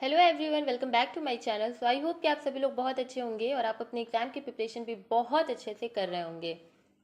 Hello everyone, welcome back to my channel. So I hope कि आप सभी लोग बहुत अच्छे होंगे और आप अपने एग्जाम की प्रिपरेशन भी बहुत अच्छे से कर रहे होंगे।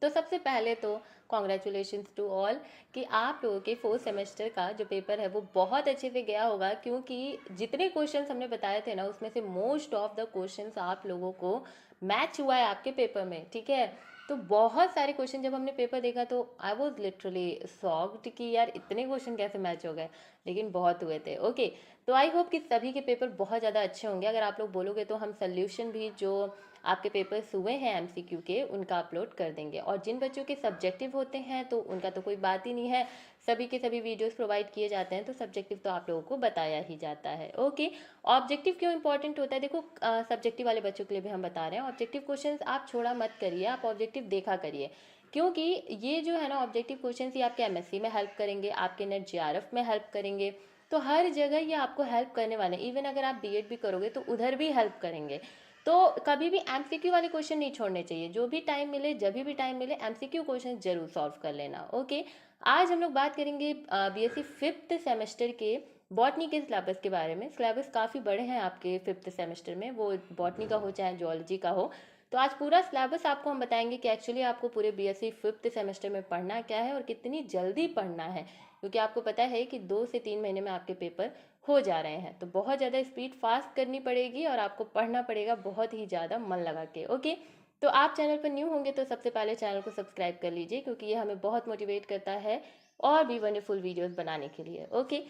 तो सबसे पहले तो कॉन्ग्रेचुलेशंस टू ऑल कि आप लोगों के फोर्थ सेमेस्टर का जो पेपर है वो बहुत अच्छे से गया होगा, क्योंकि जितने क्वेश्चंस हमने बताए थे ना उसमें से मोस्ट ऑफ द क्वेश्चंस आप लोगों को मैच हुआ है आपके पेपर में। ठीक है, तो बहुत सारे क्वेश्चन जब हमने पेपर देखा तो आई वॉज लिटरली शॉक्ड कि यार इतने क्वेश्चन कैसे मैच हो गए, लेकिन बहुत हुए थे। ओके, तो आई होप कि सभी के पेपर बहुत ज़्यादा अच्छे होंगे। अगर आप लोग बोलोगे तो हम सोल्यूशन भी जो आपके पेपर्स हुए हैं एमसीक्यू के उनका अपलोड कर देंगे। और जिन बच्चों के सब्जेक्टिव होते हैं तो उनका तो कोई बात ही नहीं है, सभी के सभी वीडियोस प्रोवाइड किए जाते हैं, तो सब्जेक्टिव तो आप लोगों को बताया ही जाता है। ओके, ऑब्जेक्टिव क्यों इंपॉर्टेंट होता है, देखो सब्जेक्टिव वाले बच्चों के लिए भी हम बता रहे हैं। ऑब्जेक्टिव क्वेश्चन आप छोड़ा मत करिए, आप ऑब्जेक्टिव देखा करिए, क्योंकि ये जो है ना ऑब्जेक्टिव क्वेश्चन ही आपके एमएससी में हेल्प करेंगे, आपके नेट जेआरएफ में हेल्प करेंगे। तो हर जगह ये आपको हेल्प करने वाले हैं। इवन अगर आप बीएड भी करोगे तो उधर भी हेल्प करेंगे। तो कभी भी एमसीक्यू वाले क्वेश्चन नहीं छोड़ने चाहिए, जो भी टाइम मिले जब भी टाइम मिले एमसीक्यू क्वेश्चन जरूर सॉल्व कर लेना। ओके, आज हम लोग बात करेंगे बीएससी फिफ्थ सेमेस्टर के बॉटनी के सिलेबस के बारे में। सिलेबस काफ़ी बड़े हैं आपके फिफ्थ सेमेस्टर में, वो बॉटनी का हो चाहे जूलॉजी का हो। तो आज पूरा सिलेबस आपको हम बताएंगे कि एक्चुअली आपको पूरे बीएससी फिफ्थ सेमेस्टर में पढ़ना क्या है और कितनी जल्दी पढ़ना है, क्योंकि आपको पता है कि 2 से 3 महीने में आपके पेपर हो जा रहे हैं। तो बहुत ज़्यादा स्पीड फास्ट करनी पड़ेगी और आपको पढ़ना पड़ेगा बहुत ही ज़्यादा मन लगा के। ओके, तो आप चैनल पर न्यू होंगे तो सबसे पहले चैनल को सब्सक्राइब कर लीजिए, क्योंकि ये हमें बहुत मोटिवेट करता है और भी वंडरफुल वीडियोस बनाने के लिए। ओके,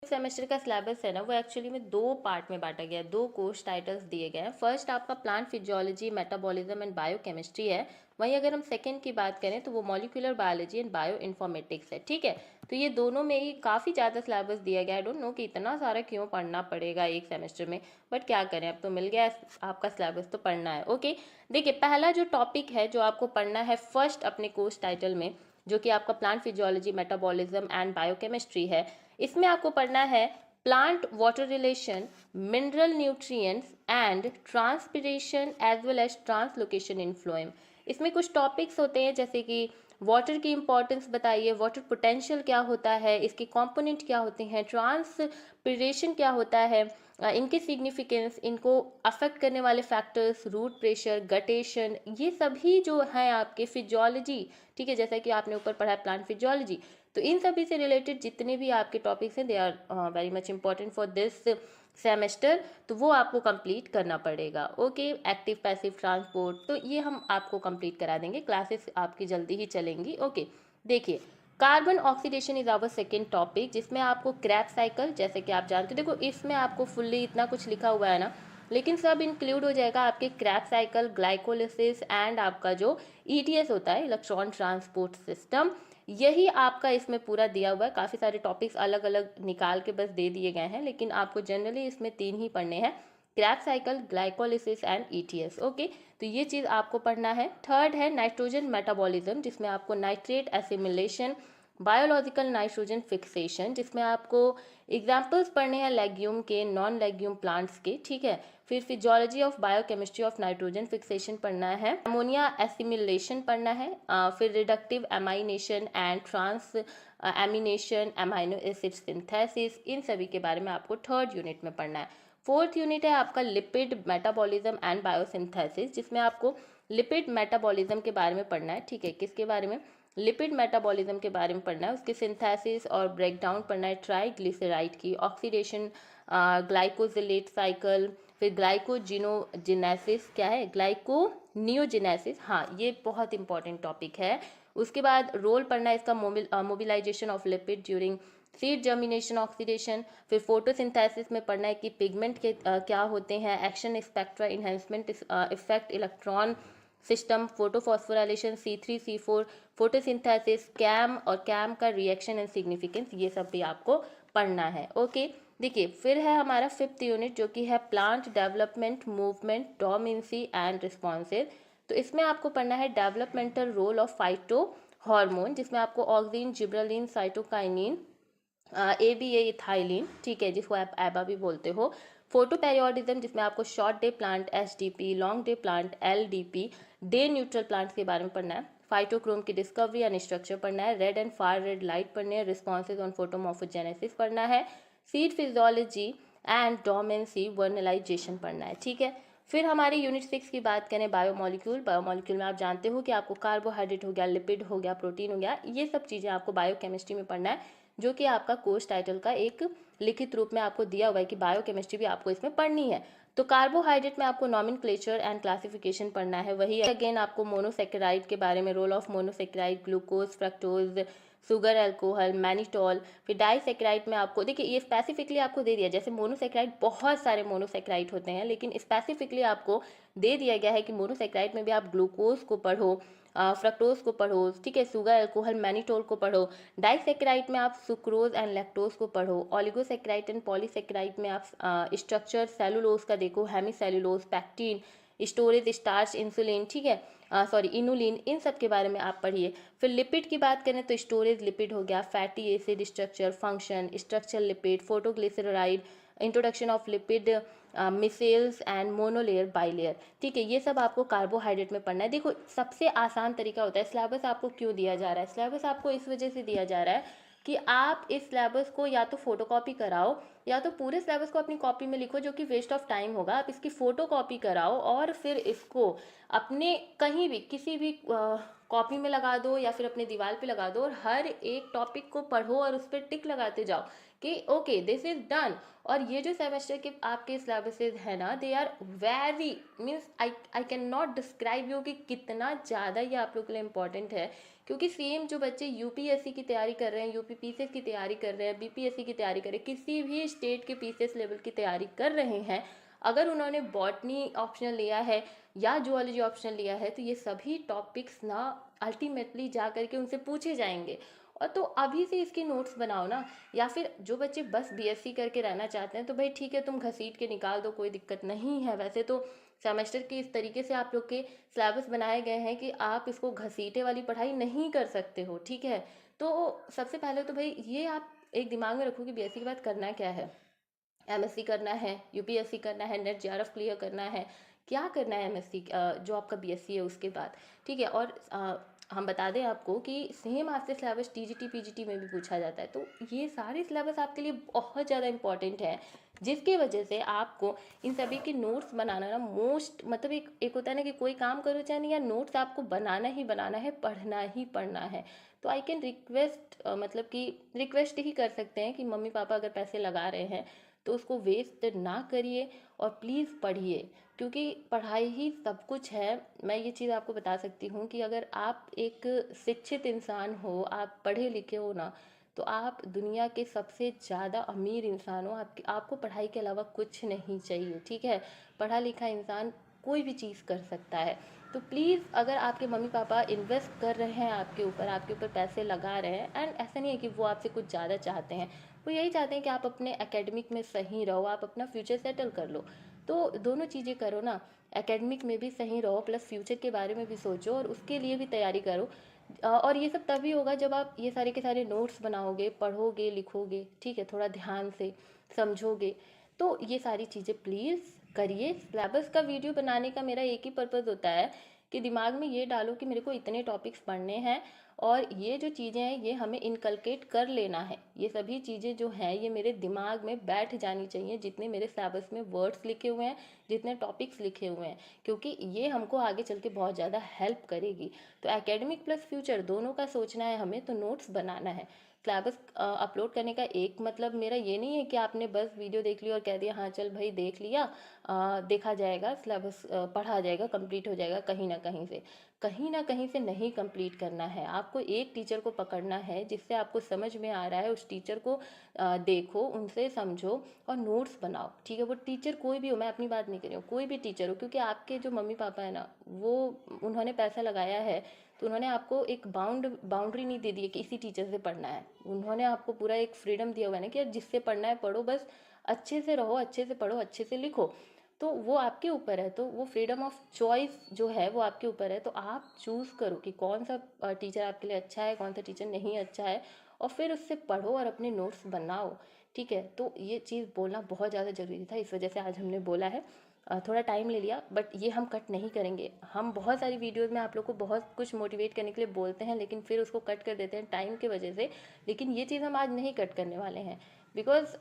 सेमेस्टर का सिलेबस है ना वो एक्चुअली में 2 पार्ट में बांटा गया है, 2 कोर्स टाइटल्स दिए गए हैं। फर्स्ट आपका plant physiology, metabolism and biochemistry है। वहीं अगर हम सेकंड की बात करें तो वो molecular biology and bio informatics है। ठीक है, तो ये दोनों में ही काफ़ी ज़्यादा सिलेबस दिया गया है। आई डोंट नो कि इतना सारा क्यों पढ़ना पड़ेगा एक सेमेस्टर में, बट क्या करें, अब तो मिल गया है आपका सिलेबस तो पढ़ना है। ओके, देखिए पहला जो टॉपिक है जो आपको पढ़ना है फर्स्ट अपने कोर्स टाइटल में, जो कि आपका plant physiology, metabolism and biochemistry है। इसमें आपको पढ़ना है plant water relation, mineral nutrients and transpiration as well as translocation in phloem. इसमें कुछ टॉपिक्स होते हैं जैसे कि वाटर की इंपॉर्टेंस बताइए, वाटर पोटेंशियल क्या होता है, इसके कंपोनेंट क्या होते हैं, ट्रांसपिरेशन क्या होता है, इनके सिग्निफिकेंस, इनको अफेक्ट करने वाले फैक्टर्स, रूट प्रेशर, गटेशन, ये सभी जो हैं आपके फिजियोलॉजी। ठीक है, जैसा कि आपने ऊपर पढ़ा है प्लांट फिजियोलॉजी, तो इन सभी से रिलेटेड जितने भी आपके टॉपिक्स हैं they are very much important for this semester, तो वो आपको कंप्लीट करना पड़ेगा। ओके, एक्टिव पैसिव ट्रांसपोर्ट, तो ये हम आपको कंप्लीट करा देंगे, क्लासेस आपकी जल्दी ही चलेंगी। ओके, देखिए carbon oxidation is our second topic, जिसमें आपको क्रैब साइकिल, जैसे कि आप जानते हो, देखो इसमें आपको फुल्ली इतना कुछ लिखा हुआ है ना, लेकिन सब इंक्लूड हो जाएगा आपके क्रैब साइकिल, ग्लाइकोलिसिस एंड आपका जो ईटीएस होता है, इलेक्ट्रॉन ट्रांसपोर्ट सिस्टम, यही आपका इसमें पूरा दिया हुआ है। काफ़ी सारे टॉपिक्स अलग अलग निकाल के बस दे दिए गए हैं, लेकिन आपको जनरली इसमें 3 ही पढ़ने हैं, Krebs cycle, glycolysis and ETS. Okay, तो ये चीज़ आपको पढ़ना है। थर्ड है नाइट्रोजन मेटाबॉलिज्म, जिसमें आपको nitrate assimilation, biological nitrogen fixation, जिसमें आपको एग्जाम्पल्स पढ़ने हैं लेग्यूम के, नॉन लेग्यूम प्लांट्स के। ठीक है, फिर physiology of biochemistry of nitrogen fixation पढ़ना है, अमोनिया एसिमिलेशन पढ़ना है, फिर reductive amination and transamination, amino acid synthesis, इन सभी के बारे में आपको थर्ड यूनिट में पढ़ना है। फोर्थ यूनिट है आपका लिपिड मेटाबॉलिज्म एंड बायोसिंथेसिस, जिसमें आपको लिपिड मेटाबॉलिज्म के बारे में पढ़ना है। ठीक है, किसके बारे में, लिपिड मेटाबॉलिज्म के बारे में पढ़ना है, उसके सिंथेसिस और ब्रेकडाउन पढ़ना है, ट्राइग्लिसराइड की ऑक्सीडेशन, ग्लाइकोजिलेट साइकिल, फिर ग्लाइकोजिनोजिनेसिस, क्या है ग्लाइकोनियोजिनेसिस, हाँ ये बहुत इंपॉर्टेंट टॉपिक है। उसके बाद रोल पढ़ना है इसका, mobilisation of lipid during seed germination oxidation. फिर फोटोसिंथेसिस में पढ़ना है कि पिगमेंट के क्या होते हैं, action spectra enhancement effect, electron system, photophosphorylation, C3 C4, photosynthesis, CAM और कैम का रिएक्शन एंड सिग्निफिकेंस, ये सब भी आपको पढ़ना है। ओके, देखिए फिर है हमारा फिफ्थ यूनिट जो कि है plant development, movement, dominancy and responsive. तो इसमें आपको पढ़ना है developmental role of phytohormone, जिसमें आपको auxin, gibberellin, cytokinin, ABA ethylene, ठीक है, जिसको आप एबा भी बोलते हो। फोटो पेरियोडिज्म, जिसमें आपको short day plant SDP, long day plant LDP, day neutral plants के बारे में पढ़ना है। फाइटोक्रोम की डिस्कवरी एंड स्ट्रक्चर पढ़ना है। Red and far red light पढ़ने हैं। रिस्पॉन्सेज ऑन फोटोमॉर्फोजेनेसिस पढ़ना है। Seed physiology and dormancy vernalization पढ़ना है, ठीक है। फिर हमारी यूनिट 6 की बात करें, बायोमोलिक्यूल में आप जानते हो कि आपको कार्बोहाइड्रेट हो गया, लिपिड हो गया, प्रोटीन हो गया, ये सब चीज़ें आपको बायोकेमिस्ट्री में पढ़ना है, जो कि आपका कोर्स टाइटल का एक लिखित रूप में आपको दिया हुआ है कि बायोकेमिस्ट्री भी आपको इसमें पढ़नी है। तो कार्बोहाइड्रेट में आपको नॉमेनक्लेचर एंड क्लासिफिकेशन पढ़ना है, वही अगेन आपको मोनोसेकेराइड के बारे में, role of monosaccharide, glucose, fructose, sugar, alcohol, mannitol. फिर डाइसेकेराइड में आपको देखिए ये स्पेसिफिकली आपको दे दिया, जैसे मोनोसेकेराइड बहुत सारे मोनोसेकेराइड होते हैं, लेकिन स्पेसिफिकली आपको दे दिया गया है कि मोनोसेकेराइड में भी आप ग्लूकोज को पढ़ो, फ्रक्टोज को पढ़ो, ठीक है, शुगर, अल्कोहल, मैनिटोल को पढ़ो। डाइसेकेराइड में आप सुक्रोज एंड लैक्टोज को पढ़ो। ऑलिगोसेकेराइड एंड पॉलीसेकेराइड में आप स्ट्रक्चर सेलुलोज का देखो, hemicellulose, pectin, storage, starch, insulin, ठीक है, इनुलिन, इन सब के बारे में आप पढ़िए। फिर लिपिड की बात करें तो स्टोरेज लिपिड हो गया, fatty acid structure, function, structure lipid, phosphoglyceride, introduction of lipid, micelles and monolayer, bilayer, ठीक है, ये सब आपको कार्बोहाइड्रेट में पढ़ना है। देखो सबसे आसान तरीका होता है, सिलेबस आपको क्यों दिया जा रहा है, सिलेबस आपको इस वजह से दिया जा रहा है कि आप इस सिलेबस को या तो फोटोकॉपी कराओ या तो पूरे सिलेबस को अपनी कॉपी में लिखो, जो कि वेस्ट ऑफ टाइम होगा। आप इसकी फोटोकॉपी कराओ और फिर इसको अपने कहीं भी किसी भी कॉपी में लगा दो या फिर अपने दीवार पे लगा दो और हर एक टॉपिक को पढ़ो और उस पर टिक लगाते जाओ कि ओके दिस इज डन। और ये जो सेमेस्टर के आपके सिलेबसेज है ना, they are very means I can not describe you कि कितना ज़्यादा ये आप लोग के लिए इम्पोर्टेंट है। क्योंकि सेम जो बच्चे यूपीएससी की तैयारी कर रहे हैं, यूपी पीसीएस की तैयारी कर रहे हैं, बीपीएससी की तैयारी कर रहे हैं, किसी भी स्टेट के पीसीएस लेवल की तैयारी कर रहे हैं, अगर उन्होंने बॉटनी ऑप्शनल लिया है या जूलॉजी ऑप्शनल लिया है, तो ये सभी टॉपिक्स ना अल्टीमेटली जा करके उनसे पूछे जाएंगे। और तो अभी से इसके नोट्स बनाओ ना। या फिर जो बच्चे बस बीएससी करके रहना चाहते हैं तो भाई ठीक है, तुम घसीट के निकाल दो, कोई दिक्कत नहीं है। वैसे तो सेमेस्टर के इस तरीके से आप लोग के सिलेबस बनाए गए हैं कि आप इसको घसीटे वाली पढ़ाई नहीं कर सकते हो, ठीक है। तो सबसे पहले तो भाई ये आप एक दिमाग में रखो कि बीएससी के बाद करना क्या है। एमएससी करना है, यूपीएससी करना है, नेट जेआरएफ क्लियर करना है, क्या करना है एमएससी जो आपका बीएससी है उसके बाद, ठीक है। और हम बता दें आपको कि सेम आपसे सिलेबस टीजीटी पीजीटी में भी पूछा जाता है। तो ये सारे सिलेबस आपके लिए बहुत ज़्यादा इंपॉर्टेंट है, जिसकी वजह से आपको इन सभी के नोट्स बनाना ना मोस्ट मतलब एक होता है ना कि कोई काम करो चाहे नहीं, या नोट्स आपको बनाना ही बनाना है, पढ़ना ही पढ़ना है। तो आई कैन रिक्वेस्ट मतलब कि रिक्वेस्ट ही कर सकते हैं कि मम्मी पापा अगर पैसे लगा रहे हैं तो उसको वेस्ट ना करिए और प्लीज़ पढ़िए, क्योंकि पढ़ाई ही सब कुछ है। मैं ये चीज़ आपको बता सकती हूँ कि अगर आप एक शिक्षित इंसान हो, आप पढ़े लिखे हो ना, तो आप दुनिया के सबसे ज़्यादा अमीर इंसान हो। आपको पढ़ाई के अलावा कुछ नहीं चाहिए, ठीक है। पढ़ा लिखा इंसान कोई भी चीज़ कर सकता है। तो प्लीज़ अगर आपके मम्मी पापा इन्वेस्ट कर रहे हैं आपके ऊपर पैसे लगा रहे हैं, एंड ऐसा नहीं है कि वो आपसे कुछ ज़्यादा चाहते हैं, वो यही चाहते हैं कि आप अपने एकेडमिक में सही रहो, आप अपना फ्यूचर सेटल कर लो। तो दोनों चीज़ें करो ना, एकेडमिक में भी सही रहो प्लस फ्यूचर के बारे में भी सोचो और उसके लिए भी तैयारी करो। और ये सब तभी होगा जब आप ये सारे के सारे नोट्स बनाओगे, पढ़ोगे, लिखोगे, ठीक है, थोड़ा ध्यान से समझोगे। तो ये सारी चीज़ें प्लीज़ करिए। सिलेबस का वीडियो बनाने का मेरा एक ही पर्पज़ होता है कि दिमाग में ये डालो कि मेरे को इतने टॉपिक्स पढ़ने हैं और ये जो चीज़ें हैं ये हमें इनकलकेट कर लेना है। ये सभी चीज़ें जो हैं ये मेरे दिमाग में बैठ जानी चाहिए, जितने मेरे सिलेबस में वर्ड्स लिखे हुए हैं, जितने टॉपिक्स लिखे हुए हैं, क्योंकि ये हमको आगे चल के बहुत ज़्यादा हेल्प करेगी। तो एकेडमिक प्लस फ्यूचर दोनों का सोचना है हमें, तो नोट्स बनाना है। सिलेबस अपलोड करने का एक मतलब मेरा ये नहीं है कि आपने बस वीडियो देख लिया और कह दिया हाँ चल भाई देख लिया, देखा जाएगा, सिलेबस पढ़ा जाएगा, कंप्लीट हो जाएगा। कहीं ना कहीं से नहीं कंप्लीट करना है। आपको एक टीचर को पकड़ना है जिससे आपको समझ में आ रहा है, उस टीचर को देखो, उनसे समझो और नोट्स बनाओ, ठीक है। वो टीचर कोई भी हो, मैं अपनी बात नहीं कर रही हूँ, कोई भी टीचर हो, क्योंकि आपके जो मम्मी पापा है ना, वो उन्होंने पैसा लगाया है, तो उन्होंने आपको एक बाउंड्री नहीं दे दी है कि इसी टीचर से पढ़ना है। उन्होंने आपको पूरा एक फ्रीडम दिया हुआ है ना कि यार जिससे पढ़ना है पढ़ो, बस अच्छे से रहो, अच्छे से पढ़ो, अच्छे से लिखो। तो वो आपके ऊपर है, तो वो फ्रीडम ऑफ चॉइस जो है वो आपके ऊपर है। तो आप चूज़ करो कि कौन सा टीचर आपके लिए अच्छा है, कौन सा टीचर नहीं अच्छा है, और फिर उससे पढ़ो और अपने नोट्स बनाओ, ठीक है। तो ये चीज़ बोलना बहुत ज़्यादा ज़रूरी था, इस वजह से आज हमने बोला है। थोड़ा टाइम ले लिया, बट ये हम कट नहीं करेंगे। हम बहुत सारी वीडियोस में आप लोग को बहुत कुछ मोटिवेट करने के लिए बोलते हैं, लेकिन फिर उसको कट कर देते हैं टाइम की वजह से। लेकिन ये चीज़ हम आज नहीं कट करने वाले हैं, बिकॉज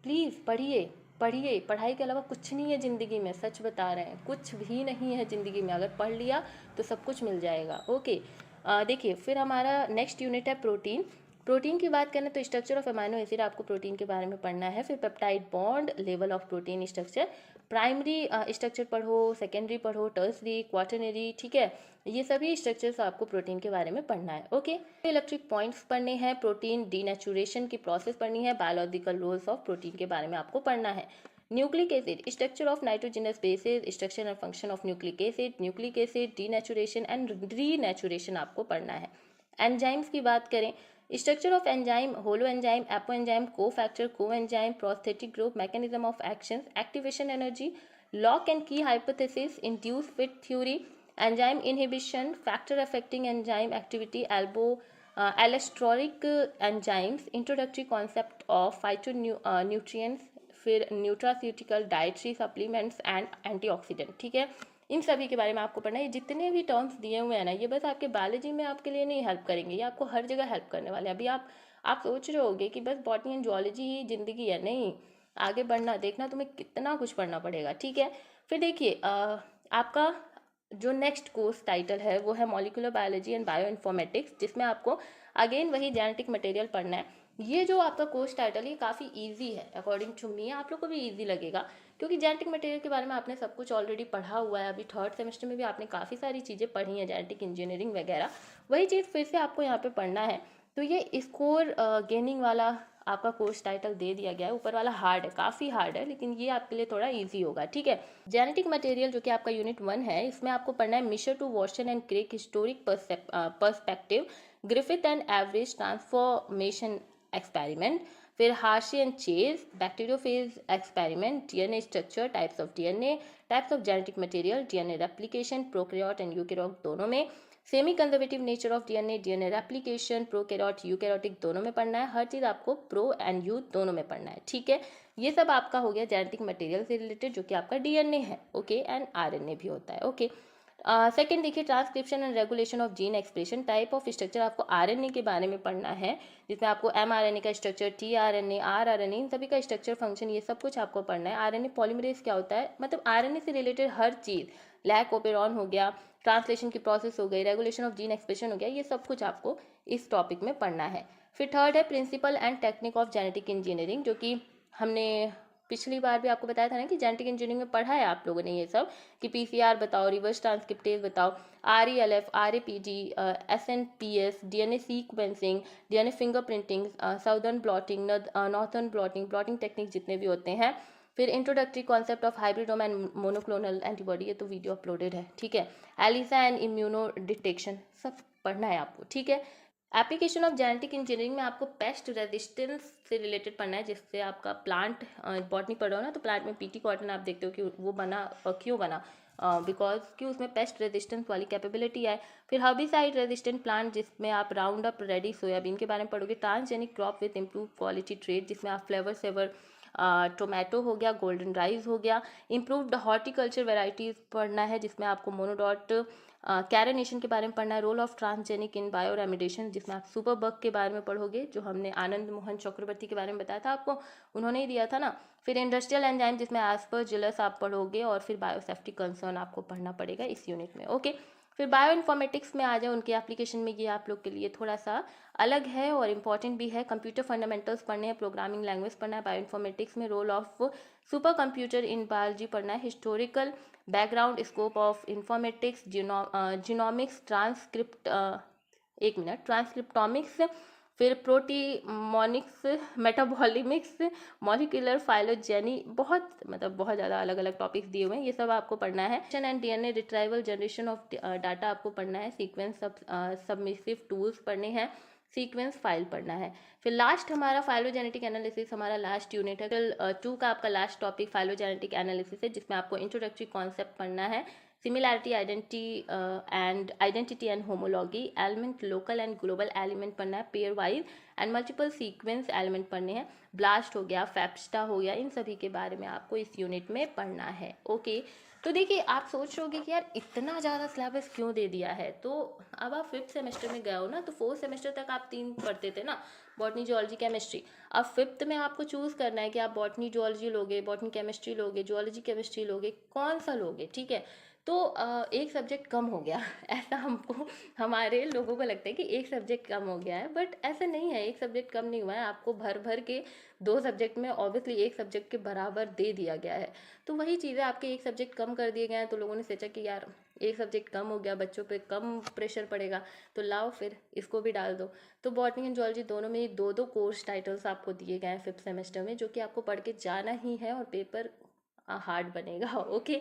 प्लीज़ पढ़िए, पढ़िए, पढ़ाई के अलावा कुछ नहीं है ज़िंदगी में, सच बता रहे हैं, कुछ भी नहीं है ज़िंदगी में। अगर पढ़ लिया तो सब कुछ मिल जाएगा। ओके, देखिए फिर हमारा नेक्स्ट यूनिट है प्रोटीन। प्रोटीन की बात करें तो स्ट्रक्चर ऑफ अमाइनो एसिड आपको प्रोटीन के बारे में पढ़ना है। फिर peptide bond, level of protein structure, primary structure पढ़ो, सेकेंडरी पढ़ो, टर्सरी, क्वाटरनरी, ठीक है, ये सभी स्ट्रक्चर्स आपको प्रोटीन के बारे में पढ़ना है। ओके, इलेक्ट्रिक पॉइंट्स पढ़ने हैं, प्रोटीन डीनेचुरेशन की प्रोसेस पढ़नी है, बायोलॉजिकल रोल्स ऑफ प्रोटीन के बारे में आपको पढ़ना है। Nucleic acid, structure of nitrogenous bases, structure and function of nucleic acid, denaturation and renaturation आपको पढ़ना है। एंजाइम्स की बात करें, structure of enzyme, holoenzyme, apoenzyme, cofactor, coenzyme, prosthetic group, mechanism of action, activation energy, lock and key hypothesis, induce fit theory, enzyme inhibition, factor affecting enzyme activity, allosteric enzymes, introductory concept of phytonutrients, फिर nutraceutical, dietary supplements and antioxidant, ठीक है, इन सभी के बारे में आपको पढ़ना है। ये जितने भी टर्म्स दिए हुए हैं ना, ये बस आपके बायोलॉजी में आपके लिए नहीं हेल्प करेंगे, ये आपको हर जगह हेल्प करने वाले हैं। अभी आप सोच रहे होगे कि बस बॉटनी एंड जूलॉजी ही जिंदगी है, नहीं, आगे बढ़ना, देखना तुम्हें कितना कुछ पढ़ना पड़ेगा, ठीक है। फिर देखिए आपका जो नेक्स्ट कोर्स टाइटल है वो है molecular biology and bio informatics, जिसमें आपको अगेन वही जेनेटिक मटेरियल पढ़ना है। ये जो आपका कोर्स टाइटल है काफ़ी इजी है, अकॉर्डिंग टू मी आप लोग को भी इजी लगेगा, क्योंकि जेनेटिक मटेरियल के बारे में आपने सब कुछ ऑलरेडी पढ़ा हुआ है। अभी थर्ड सेमेस्टर में भी आपने काफ़ी सारी चीज़ें पढ़ी हैं, जेनेटिक इंजीनियरिंग वगैरह, वही चीज़ फिर से आपको यहाँ पे पढ़ना है। तो ये स्कोर गेनिंग वाला आपका कोर्स टाइटल दे दिया गया है। ऊपर वाला हार्ड है, काफ़ी हार्ड है, लेकिन ये आपके लिए थोड़ा ईजी होगा, ठीक है। जेनेटिक मटेरियल जो कि आपका यूनिट 1 है, इसमें आपको पढ़ना है Miescher to Watson and Crick historic perspective, Griffith and Avery transformation experiment, फिर Hershey and Chase, bacteriophage experiment, DNA structure, types of DNA, types of genetic material, DNA replication prokaryote and eukaryote दोनों में, semi conservative nature of DNA, DNA replication prokaryote eukaryotic दोनों में पढ़ना है। हर चीज़ आपको pro and you दोनों में पढ़ना है, ठीक है। ये सब आपका हो गया जेनेटिक मटेरियल से रिलेटेड, जो कि आपका डीएनए है, ओके, एंड आरएनए भी होता है, ओके। सेकंड देखिए transcription and regulation of gene expression, type of structure आपको आरएनए के बारे में पढ़ना है, जिसमें आपको एमआरएनए का स्ट्रक्चर, टीआरएनए, आरआरएनए, इन सभी का स्ट्रक्चर, फंक्शन, ये सब कुछ आपको पढ़ना है। आरएनए पॉलीमरेज क्या होता है, मतलब आरएनए से रिलेटेड हर चीज़, लैक ओपेरॉन हो गया, ट्रांसलेशन की प्रोसेस हो गई, रेगुलेशन ऑफ जीन एक्सप्रेशन हो गया, ये सब कुछ आपको इस टॉपिक में पढ़ना है। फिर थर्ड है principle and technique of genetic engineering, जो कि हमने पिछली बार भी आपको बताया था ना कि जेनेटिक इंजीनियरिंग में पढ़ा है आप लोगों ने ये सब, कि पीसीआर बताओ, रिवर्स ट्रांसक्रिप्टेज बताओ, RFLP, RAPD, SNPs, DNA sequencing, DNA fingerprinting, Southern blotting, northern blotting, blotting technique जितने भी होते हैं। फिर introductory concept of hybridoma and monoclonal antibody, ये तो वीडियो अपलोडेड है, ठीक है। एलिसा एंड इम्यूनो डिटेक्शन, सब पढ़ना है आपको, ठीक है। एप्लीकेशन ऑफ जेनेटिक इंजीनियरिंग में आपको पेस्ट रेजिस्टेंस से रिलेटेड पढ़ना है, जिससे आपका प्लांट बॉटनी पढ़ रहे हो ना, तो प्लांट में पीटी कॉटन आप देखते हो कि वो बना, क्यों बना, बिकॉज कि उसमें पेस्ट रेजिस्टेंस वाली कैपेबिलिटी है। फिर हर्बिसाइड रेजिस्टेंट प्लांट, जिसमें आप राउंड अप रेडी सोयाबीन के बारे में पढ़ोगे। Transgenic crop with improve quality trade, जिसमें आप फ्लेवर सेवर टोमेटो हो गया, गोल्डन राइस हो गया। इम्प्रूव्ड हॉर्टिकल्चर वेराइटीज़ पढ़ना है, जिसमें आपको मोनोडॉट कैरेनेशन के बारे में पढ़ना है। Role of transgenic in bioremediation, जिसमें आप सुपर बग के बारे में पढ़ोगे, जो हमने आनंद मोहन चक्रवर्ती के बारे में बताया था आपको, उन्होंने ही दिया था ना। फिर इंडस्ट्रियल एंजाइम, जिसमें एस्परजिलस आप पढ़ोगे, और फिर बायोसेफ्टी कंसर्न आपको पढ़ना पड़ेगा इस यूनिट में, ओके। फिर बायो इन्फॉर्मेटिक्स में आ जाए, उनके एप्लीकेशन में ये आप लोग के लिए थोड़ा सा अलग है और इम्पॉर्टेंट भी है। कंप्यूटर फंडामेंटल्स पढ़ने हैं, प्रोग्रामिंग लैंग्वेज पढ़ना है। बायो इन्फॉर्मेटिक्स में role of supercomputer in biology पढ़ना है। Historical background scope of informatics, genomics, transcriptomics, फिर प्रोटीमोनिक्स, मेटाबॉलिमिक्स, मॉलिक्यूलर फाइलोजेनी, बहुत मतलब बहुत ज़्यादा अलग अलग टॉपिक्स दिए हुए हैं, ये सब आपको पढ़ना है। And DNA retrieval, generation of data आपको पढ़ना है। सीक्वेंस सबमिसिव टूल्स पढ़ने हैं। सीक्वेंस फाइल पढ़ना है। फिर लास्ट हमारा फाइलोजेनेटिक एनालिसिस, हमारा लास्ट यूनिट है। 2 का आपका लास्ट टॉपिक फाइलोजेनेटिक एनालिसिस है, जिसमें आपको इंट्रोडक्टरी कॉन्सेप्ट पढ़ना है। Similarity, identity and homology, element, local and global element पढ़ना है, pair wise and multiple sequence element पढ़ने हैं। ब्लास्ट हो गया, फैप्स्टा हो गया, इन सभी के बारे में आपको इस यूनिट में पढ़ना है। ओके, तो देखिए आप सोच रहे होगे कि यार इतना ज़्यादा सिलेबस क्यों दे दिया है। तो अब आप 5th सेमेस्टर में गए हो ना, तो 4th सेमेस्टर तक आप 3 पढ़ते थे ना, बॉटनी, जूलॉजी, केमिस्ट्री। अब 5th में आपको चूज़ करना है कि आप बॉटनी जूलॉजी लोगे, बॉटनी केमिस्ट्री लोगे, जूलॉजी केमिस्ट्री लोगे, कौन सा लोगे, ठीक है। तो एक सब्जेक्ट कम हो गया ऐसा हमको, हमारे लोगों को लगता है कि एक सब्जेक्ट कम हो गया है, बट ऐसा नहीं है, एक सब्जेक्ट कम नहीं हुआ है। आपको भर भर के 2 सब्जेक्ट में ऑब्वियसली एक सब्जेक्ट के बराबर दे दिया गया है। तो वही चीज़ है, आपके एक सब्जेक्ट कम कर दिए गए हैं, तो लोगों ने सोचा कि यार एक सब्जेक्ट कम हो गया, बच्चों पे कम प्रेशर पड़ेगा, तो लाओ फिर इसको भी डाल दो। तो बॉटनी एंड जूलॉजी दोनों में ही 2-2 कोर्स टाइटल्स आपको दिए गए हैं 5th सेमेस्टर में, जो कि आपको पढ़ के जाना ही है और पेपर हार्ड बनेगा। ओके,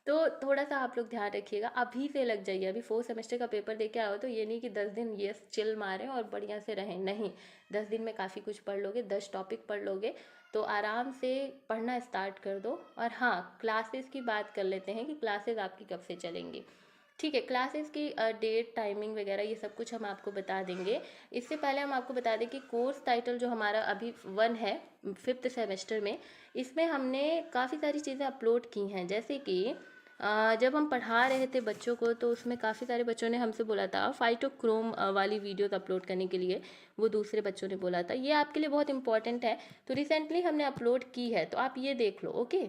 तो थोड़ा सा आप लोग ध्यान रखिएगा, अभी से लग जाइए। अभी 4th सेमेस्टर का पेपर दे के आओ, तो ये नहीं कि 10 दिन ये चिल मारें और बढ़िया से रहें, नहीं। 10 दिन में काफ़ी कुछ पढ़ लोगे, 10 टॉपिक पढ़ लोगे, तो आराम से पढ़ना स्टार्ट कर दो। और हाँ, क्लासेस की बात कर लेते हैं कि क्लासेस आपकी कब से चलेंगी। ठीक है, क्लासेस की डेट, टाइमिंग वगैरह ये सब कुछ हम आपको बता देंगे। इससे पहले हम आपको बता दें कि कोर्स टाइटल जो हमारा अभी 1 है 5th सेमेस्टर में, इसमें हमने काफ़ी सारी चीज़ें अपलोड की हैं। जैसे कि जब हम पढ़ा रहे थे बच्चों को, तो उसमें काफ़ी सारे बच्चों ने हमसे बोला था फाइटोक्रोम वाली वीडियोस अपलोड करने के लिए, वो दूसरे बच्चों ने बोला था। ये आपके लिए बहुत इंपॉर्टेंट है, तो रिसेंटली हमने अपलोड की है, तो आप ये देख लो। ओके,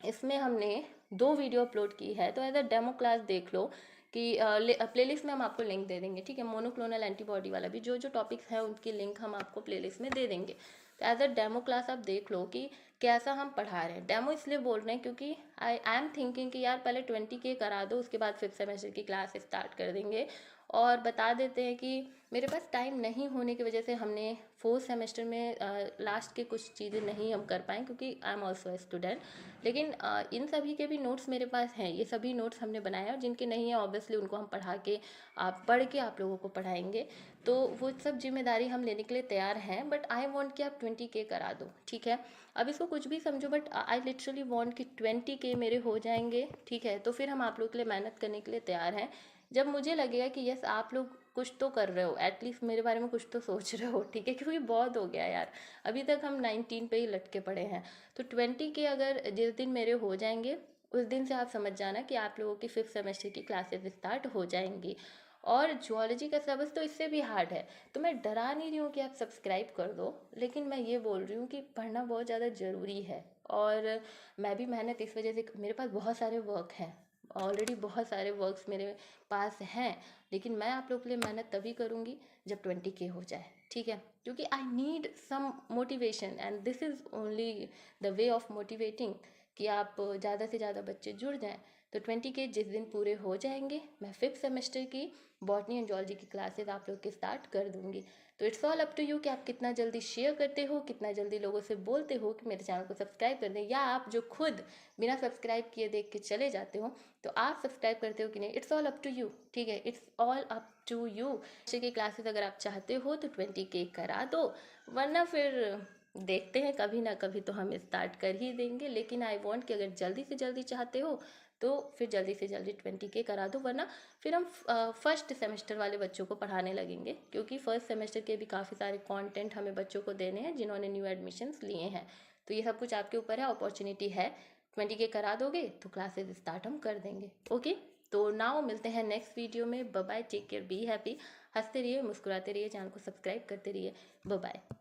इसमें हमने 2 वीडियो अपलोड की है, तो एज अ डेमो क्लास देख लो कि प्लेलिस्ट में हम आपको लिंक दे देंगे, ठीक है। मोनोक्लोनल एंटीबॉडी वाला भी, जो जो टॉपिक्स हैं उनकी लिंक हम आपको प्लेलिस्ट में दे देंगे। तो एज अ डेमो क्लास आप देख लो कि कैसा हम पढ़ा रहे हैं। डेमो इसलिए बोल रहे हैं क्योंकि आई एम थिंकिंग कि यार पहले 20K करा दो, उसके बाद 5th सेमेस्टर की क्लास स्टार्ट कर देंगे। और बता देते हैं कि मेरे पास टाइम नहीं होने की वजह से हमने 4th सेमेस्टर में लास्ट के कुछ चीज़ें नहीं हम कर पाएँ, क्योंकि आई एम ऑल्सो स्टूडेंट। लेकिन इन सभी के भी नोट्स मेरे पास हैं, ये सभी नोट्स हमने बनाए हैं, और जिनके नहीं है ऑब्वियसली उनको हम पढ़ा के पढ़ के आप लोगों को पढ़ाएंगे। तो वो सब जिम्मेदारी हम लेने के लिए तैयार हैं, बट आई वांट कि आप 20K करा दो, ठीक है। अब इसको कुछ भी समझो, बट आई लिटरली वांट कि 20K मेरे हो जाएंगे, ठीक है। तो फिर हम आप लोग के लिए मेहनत करने के लिए तैयार हैं। जब मुझे लगेगा कि यस आप लोग कुछ तो कर रहे हो, एटलीस्ट मेरे बारे में कुछ तो सोच रहे हो, ठीक है, क्योंकि बहुत हो गया यार, अभी तक हम 19 पे ही लटके पड़े हैं। तो 20K अगर जिस दिन मेरे हो जाएंगे, उस दिन से आप समझ जाना कि आप लोगों की 5th सेमेस्टर की क्लासेस स्टार्ट हो जाएंगी। और जूलॉजी का सिलेबस तो इससे भी हार्ड है, तो मैं डरा नहीं रही हूँ कि आप सब्सक्राइब कर दो, लेकिन मैं ये बोल रही हूँ कि पढ़ना बहुत ज़्यादा ज़रूरी है। और मैं भी मेहनत इस वजह से, मेरे पास बहुत सारे वर्क हैं, ऑलरेडी बहुत सारे वर्क्स मेरे पास हैं, लेकिन मैं आप लोग के लिए मेहनत तभी करूँगी जब 20K हो जाए, ठीक है। क्योंकि I need some motivation, and this is only the way of motivating, कि आप ज़्यादा से ज़्यादा बच्चे जुड़ जाएं। तो 20K जिस दिन पूरे हो जाएंगे, मैं 5th सेमेस्टर की बॉटनी एंड जूलॉजी की क्लासेस आप लोग के स्टार्ट कर दूंगी। तो it's all up to you कि आप कितना जल्दी शेयर करते हो, कितना जल्दी लोगों से बोलते हो कि मेरे चैनल को सब्सक्राइब कर दें, या आप जो खुद बिना सब्सक्राइब किए देख के चले जाते हो, तो आप सब्सक्राइब करते हो कि नहीं, it's all up to you, ठीक है। It's all up to you. की क्लासेस अगर आप चाहते हो तो 20K करा दो, वरना फिर देखते हैं, कभी ना कभी तो हम स्टार्ट कर ही देंगे। लेकिन आई वांट कि अगर जल्दी से जल्दी चाहते हो तो फिर जल्दी से जल्दी 20K करा दो, वरना फिर हम फर्स्ट सेमेस्टर वाले बच्चों को पढ़ाने लगेंगे, क्योंकि फर्स्ट सेमेस्टर के भी काफ़ी सारे कंटेंट हमें बच्चों को देने हैं जिन्होंने न्यू एडमिशन्स लिए हैं। तो ये सब कुछ आपके ऊपर है, अपॉर्चुनिटी है। 20K करा दोगे तो क्लासेस स्टार्ट हम कर देंगे। ओके, तो नाउ मिलते हैं नेक्स्ट वीडियो में। Bye bye, take care, be happy, हंसते रहिए, मुस्कुराते रहिए, चैनल को सब्सक्राइब करते रहिए। Bye bye.